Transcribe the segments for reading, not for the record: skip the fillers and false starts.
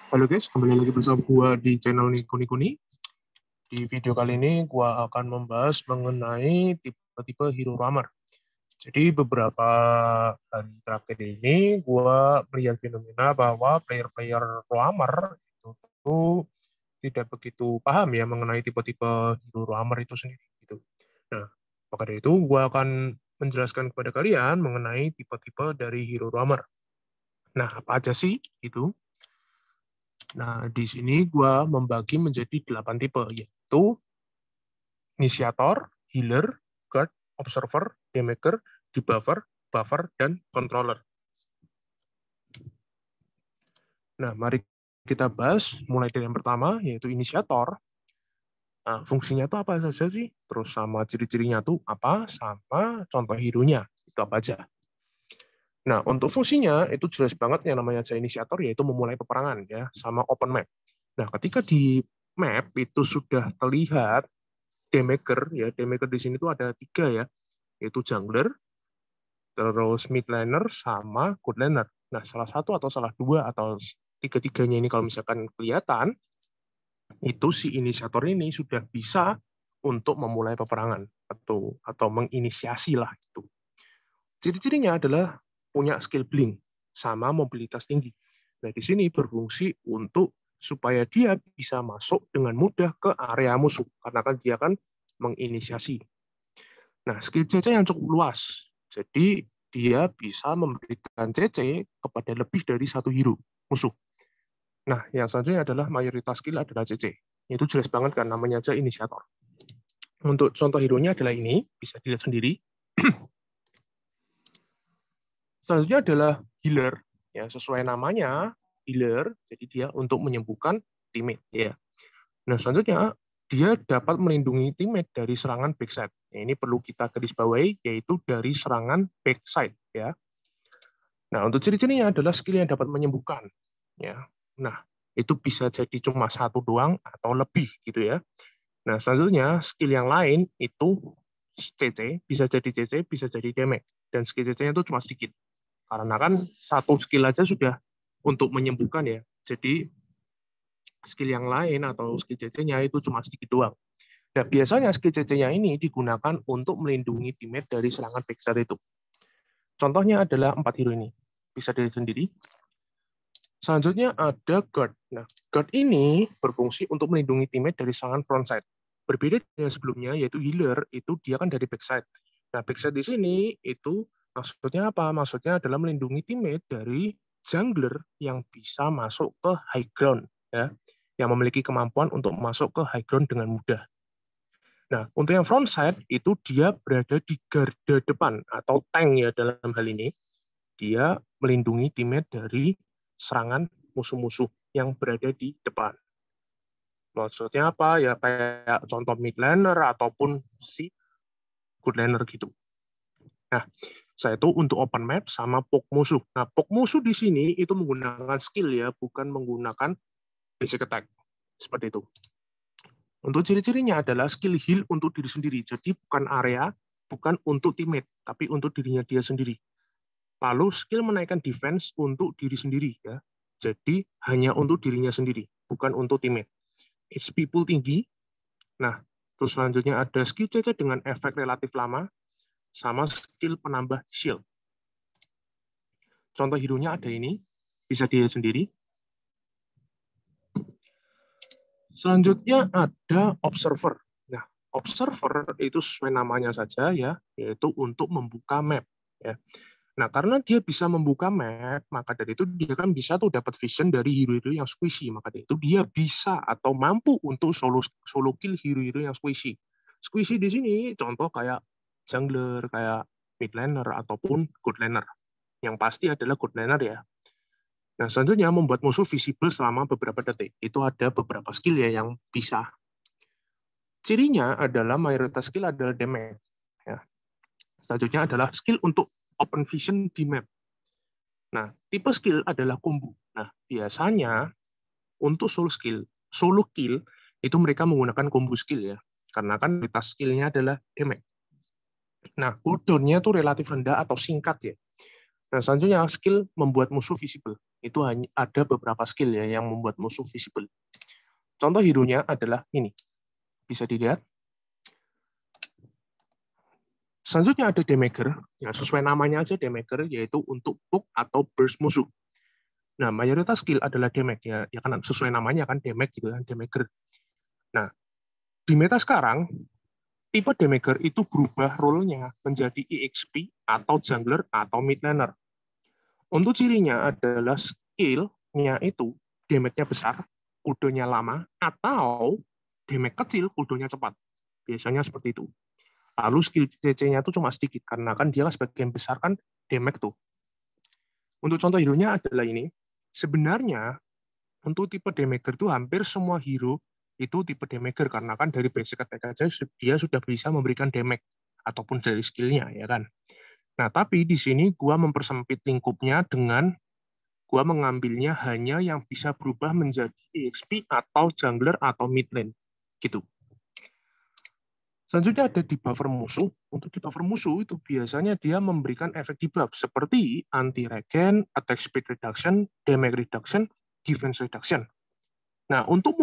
Halo guys, kembali lagi bersama gua di channel Nikuni. Di video kali ini gua akan membahas mengenai tipe-tipe hero runner. Jadi beberapa hari terakhir ini gua melihat fenomena bahwa player-player runner itu tuh tidak begitu paham ya mengenai tipe-tipe hero runner itu sendiri gitu. Nah, maka dari itu gua akan menjelaskan kepada kalian mengenai tipe-tipe dari hero runner. Nah, apa aja sih itu? Nah, di sini gua membagi menjadi 8 tipe, yaitu inisiator, healer, guard, observer, damager, debuffer, buffer, dan controller. Nah, mari kita bahas mulai dari yang pertama, yaitu inisiator. Nah, fungsinya itu apa saja sih? Terus sama ciri-cirinya tuh apa? Sama contoh hero-nya, itu apa aja. Nah, untuk fungsinya itu jelas banget yang namanya inisiator, yaitu memulai peperangan ya, sama open map. Nah, ketika di map itu sudah terlihat damager ya, damager di sini tuh ada 3 ya, yaitu jungler, terus mid laner sama good laner. Nah, salah satu atau salah dua atau tiga-tiganya ini kalau misalkan kelihatan, itu si inisiator ini sudah bisa untuk memulai peperangan atau menginisiasi lah itu. Ciri-cirinya adalah punya skill blink sama mobilitas tinggi. Nah, di sini berfungsi untuk supaya dia bisa masuk dengan mudah ke area musuh karena kan dia kan menginisiasi. Nah, skill CC yang cukup luas. Jadi dia bisa memberikan CC kepada lebih dari satu hero musuh. Nah, yang selanjutnya adalah mayoritas skill adalah CC. Itu jelas banget kan namanya aja inisiator. Untuk contoh hero-nya adalah ini, bisa dilihat sendiri. Selanjutnya adalah healer. Ya, sesuai namanya, healer, jadi dia untuk menyembuhkan teammate. Ya. Nah, selanjutnya, dia dapat melindungi teammate dari serangan backside. Nah, ini perlu kita garis bawahi, yaitu dari serangan backside. Ya. Nah, untuk ciri-cirinya adalah skill yang dapat menyembuhkan. Ya. Nah, itu bisa jadi cuma satu doang atau lebih gitu ya. Nah, selanjutnya skill yang lain itu CC, bisa jadi damage. Dan skill CC-nya itu cuma sedikit. Karena kan satu skill aja sudah untuk menyembuhkan ya. Jadi skill yang lain atau skill CC-nya itu cuma sedikit doang. Nah, biasanya skill CC-nya ini digunakan untuk melindungi teammate dari serangan backside itu. Contohnya adalah 4 hero ini. Bisa dilihat sendiri. Selanjutnya ada guard. Nah, guard ini berfungsi untuk melindungi teammate dari serangan frontside. Berbeda dengan sebelumnya, yaitu healer, itu dia kan dari backside. Nah, backside di sini itu maksudnya apa? Maksudnya adalah melindungi teammate dari jungler yang bisa masuk ke high ground, ya, yang memiliki kemampuan untuk masuk ke high ground dengan mudah. Nah, untuk yang frontside itu dia berada di garda depan atau tank ya dalam hal ini. Dia melindungi teammate dari serangan musuh-musuh yang berada di depan. Maksudnya apa? Ya kayak contoh mid laner ataupun si good laner gitu. Nah, saya itu untuk open map sama poke musuh. Nah, poke musuh di sini itu menggunakan skill ya, bukan menggunakan basic attack. Seperti itu. Untuk ciri-cirinya adalah skill heal untuk diri sendiri. Jadi bukan area, bukan untuk teammate, tapi untuk dirinya dia sendiri. Lalu skill menaikkan defense untuk diri sendiri ya. Jadi hanya untuk dirinya sendiri, bukan untuk teammate. HP pool tinggi. Nah, terus selanjutnya ada skill CC dengan efek relatif lama sama skill penambah shield. Contoh hero-nya ada ini, bisa dilihat sendiri. Selanjutnya ada observer. Nah, observer itu sesuai namanya saja ya, yaitu untuk membuka map ya. Nah, karena dia bisa membuka map, maka dari itu dia kan bisa tuh dapat vision dari hero-hero yang squishy. Maka dari itu dia bisa atau mampu untuk solo kill hero-hero yang squishy. Squishy di sini contoh kayak jungler, kayak mid laner ataupun good laner. Yang pasti adalah good laner ya. Nah, selanjutnya membuat musuh visible selama beberapa detik. Itu ada beberapa skill ya yang bisa. Cirinya adalah mayoritas skill adalah damage. Ya. Selanjutnya adalah skill untuk open vision di map. Nah, tipe skill adalah combo. Nah, biasanya untuk solo kill itu mereka menggunakan combo skill ya. Karena kan prioritas skillnya adalah damage. Nah, cooldown-nya itu relatif rendah atau singkat ya. Nah, selanjutnya skill membuat musuh visible. Itu hanya ada beberapa skill ya yang membuat musuh visible. Contoh hero-nya adalah ini. Bisa dilihat. Selanjutnya ada damager, ya sesuai namanya aja damager, yaitu untuk poke atau burst musuh. Nah, mayoritas skill adalah damage ya kan sesuai namanya kan damage gitu kan, damager. Nah, di meta sekarang tipe damager itu berubah role-nya menjadi EXP atau jungler atau mid laner. Untuk cirinya adalah skill-nya itu damage-nya besar, cooldown-nya lama, atau damage kecil, cooldown-nya cepat. Biasanya seperti itu. Lalu skill CC-nya itu cuma sedikit, karena kan dia sebagian besar kan damage tuh. Untuk contoh hero-nya adalah ini. Sebenarnya, untuk tipe damager itu hampir semua hero itu tipe damager, karena kan dari basic attack aja dia sudah bisa memberikan damage, ataupun dari skill-nya, ya kan. Nah, tapi di sini gua mempersempit lingkupnya dengan gua mengambilnya hanya yang bisa berubah menjadi EXP atau jungler atau mid lane. Gitu. Selanjutnya ada debuffer musuh. Untuk debuffer musuh itu biasanya dia memberikan efek debuff seperti anti-regen, attack speed reduction, damage reduction, defense reduction. Nah, untuk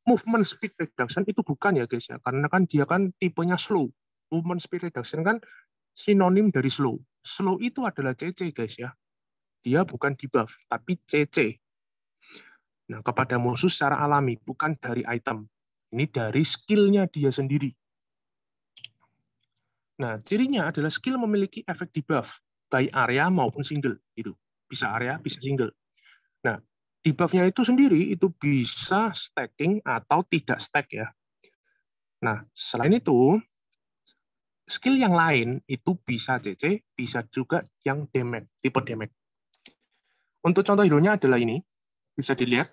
movement speed reduction itu bukan ya guys ya, karena kan dia kan tipenya slow. Movement speed reduction kan sinonim dari slow. Slow itu adalah CC guys ya. Dia bukan debuff, tapi CC. Nah, kepada musuh secara alami, bukan dari item. Ini dari skill-nya dia sendiri. Nah, cirinya adalah skill memiliki efek debuff, baik area maupun single. Gitu. Bisa area, bisa single. Nah, debuff-nya itu sendiri itu bisa stacking atau tidak stack ya. Nah, selain itu, skill yang lain itu bisa CC, bisa juga yang damage, tipe damage. Untuk contoh hero-nya adalah ini, bisa dilihat.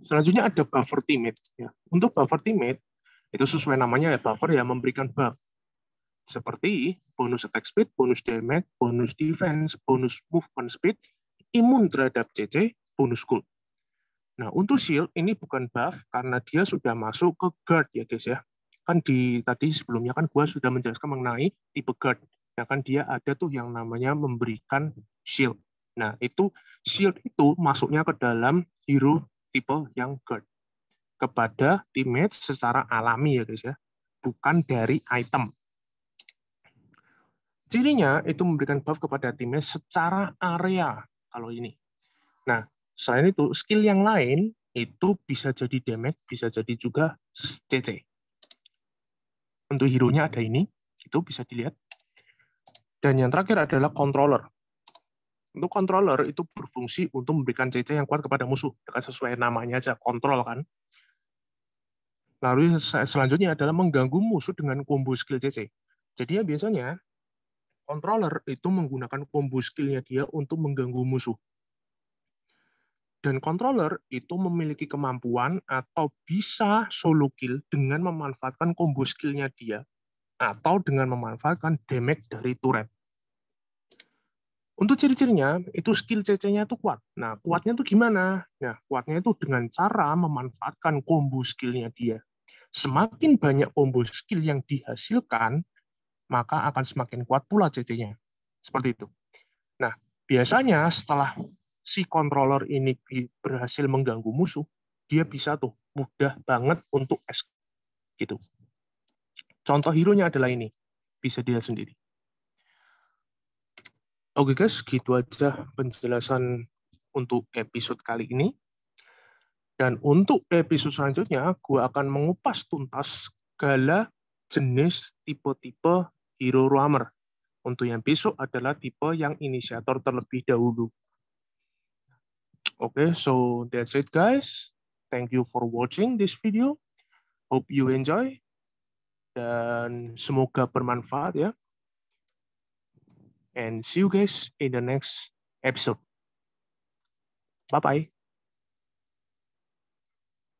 Selanjutnya ada buffer teammate. Ya. Untuk buffer teammate, itu sesuai namanya ya, buffer ya memberikan buff. Seperti bonus attack speed, bonus damage, bonus defense, bonus movement speed, imun terhadap CC, bonus gold. Nah, untuk shield ini bukan buff karena dia sudah masuk ke guard ya guys ya. Kan tadi sebelumnya kan gua sudah menjelaskan mengenai tipe guard. Ya kan dia ada tuh yang namanya memberikan shield. Nah, itu shield itu masuknya ke dalam hero tipe yang guard kepada teammate secara alami ya guys ya, bukan dari item. Cirinya itu memberikan buff kepada teammate secara area kalau ini. Nah, selain itu skill yang lain itu bisa jadi damage, bisa jadi juga CC. Untuk hero-nya ada ini, itu bisa dilihat. Dan yang terakhir adalah controller. Untuk controller itu berfungsi untuk memberikan CC yang kuat kepada musuh, dengan sesuai namanya aja, kontrol kan. Lalu selanjutnya adalah mengganggu musuh dengan combo skill CC. Jadi ya biasanya controller itu menggunakan combo skill-nya dia untuk mengganggu musuh. Dan controller itu memiliki kemampuan atau bisa solo kill dengan memanfaatkan combo skill-nya dia atau dengan memanfaatkan damage dari turret. Untuk ciri-cirinya, itu skill CC-nya itu kuat. Nah, kuatnya itu gimana? Nah, kuatnya itu dengan cara memanfaatkan combo skill-nya dia. Semakin banyak combo skill yang dihasilkan, maka akan semakin kuat pula CC-nya. Seperti itu. Nah, biasanya setelah si controller ini berhasil mengganggu musuh, dia bisa tuh mudah banget untuk escape. Gitu. Contoh hero-nya adalah ini. Bisa dilihat sendiri. Oke guys, gitu aja penjelasan untuk episode kali ini. Dan untuk episode selanjutnya, gue akan mengupas tuntas segala jenis tipe-tipe hero roamer. Untuk yang besok adalah tipe yang inisiator terlebih dahulu. Okay, so that's it guys. Thank you for watching this video. Hope you enjoy. Dan semoga bermanfaat ya. And see you guys in the next episode. Bye-bye.